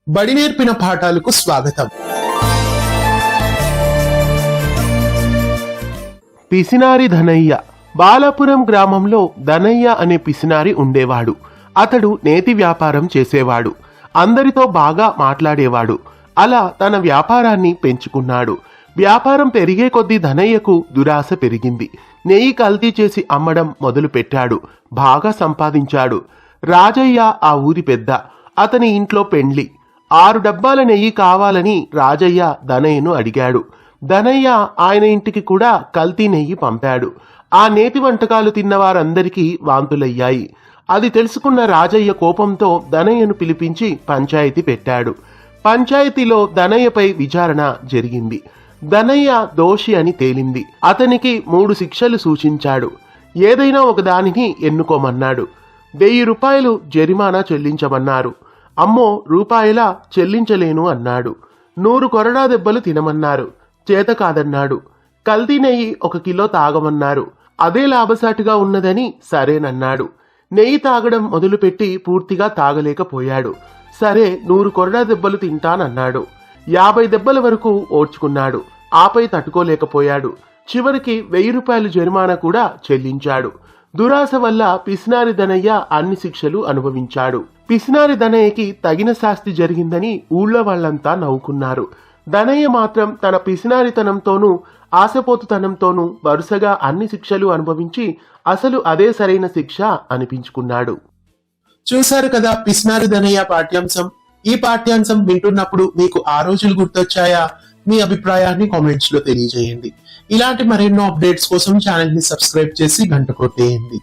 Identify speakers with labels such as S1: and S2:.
S1: బడి నేర్పిన పాఠాలకు స్వాగతం.
S2: పిసినారి ధనయ్య. బాలాపురం గ్రామంలో ధనయ్య అనే పిసినారి ఉండేవాడు. అతడు నేతి వ్యాపారం చేసేవాడు. అందరితో బాగా మాట్లాడేవాడు. అలా తన వ్యాపారాన్ని పెంచుకున్నాడు. వ్యాపారం పెరిగే కొద్దీ ధనయ్యకు దురాశ పెరిగింది. నెయ్యి కల్తీ చేసి అమ్మడం మొదలు పెట్టాడు. బాగా సంపాదించాడు. రాజయ్య ఆ ఊరి పెద్ద. అతని ఇంట్లో పెండ్లి. 6 డబ్బాల నెయ్యి కావాలని రాజయ్య ధనయ్యను అడిగాడు. ధనయ్య ఆయన ఇంటికి కూడా కల్తీ నెయ్యి పంపాడు. ఆ నేతి వంటకాలు తిన్న వారందరికీ వాంతులయ్యాయి. అది తెలుసుకున్న రాజయ్య కోపంతో ధనయ్యను పిలిపించి పంచాయతీ పెట్టాడు. పంచాయతీలో ధనయ్యపై విచారణ జరిగింది. ధనయ్య దోషి అని తేలింది. అతనికి 3 శిక్షలు సూచించాడు. ఏదైనా ఒక దానిని ఎన్నుకోమన్నాడు. 1000 రూపాయలు జరిమానా చెల్లించమన్నారు. అమ్మో రూపాయలా చెల్లించలేను అన్నాడు. 100 కొరడా దెబ్బలు తినమన్నారు. చేత కాదన్నాడు. కల్తీ నెయ్యి 1 కిలో తాగమన్నారు. అదే లాభసాటిగా ఉన్నదని సరేనన్నాడు. నెయ్యి తాగడం మొదలుపెట్టి పూర్తిగా తాగలేకపోయాడు. సరే 100 కొరడా దెబ్బలు తింటానన్నాడు. 50 దెబ్బల వరకు ఓర్చుకున్నాడు. ఆపై తట్టుకోలేకపోయాడు. చివరికి 1000 రూపాయలు జరిమానా కూడా చెల్లించాడు. దురాశ వల్ల పిసినారి ధనయ్య అన్ని శిక్షలు అనుభవించాడు. పిసినారి ధనయ్యకి తగిన శాస్తి జరిగిందని ఊళ్ళో వాళ్ళంతా నవ్వుకున్నారు. ధనయ్య మాత్రం తన పిసినారితనంతోనూ ఆశపోతుతనంతోనూ వరుసగా అన్ని శిక్షలు అనుభవించి అసలు అదే సరైన శిక్ష అనిపించుకున్నాడు.
S1: చూశారు కదా పిసినారి ధనయ్య పాఠ్యాంశం. ఈ పాఠ్యాంశం వింటున్నప్పుడు మీకు ఆ రోజులు గుర్తొచ్చాయా? మీ అభిప్రాయాన్ని కామెంట్స్ లో తెలియజేయండి. ఇలాంటి మరెన్నో అప్డేట్స్ కోసం ఛానల్ ని సబ్స్క్రైబ్ చేసి గంట కొట్టేయండి.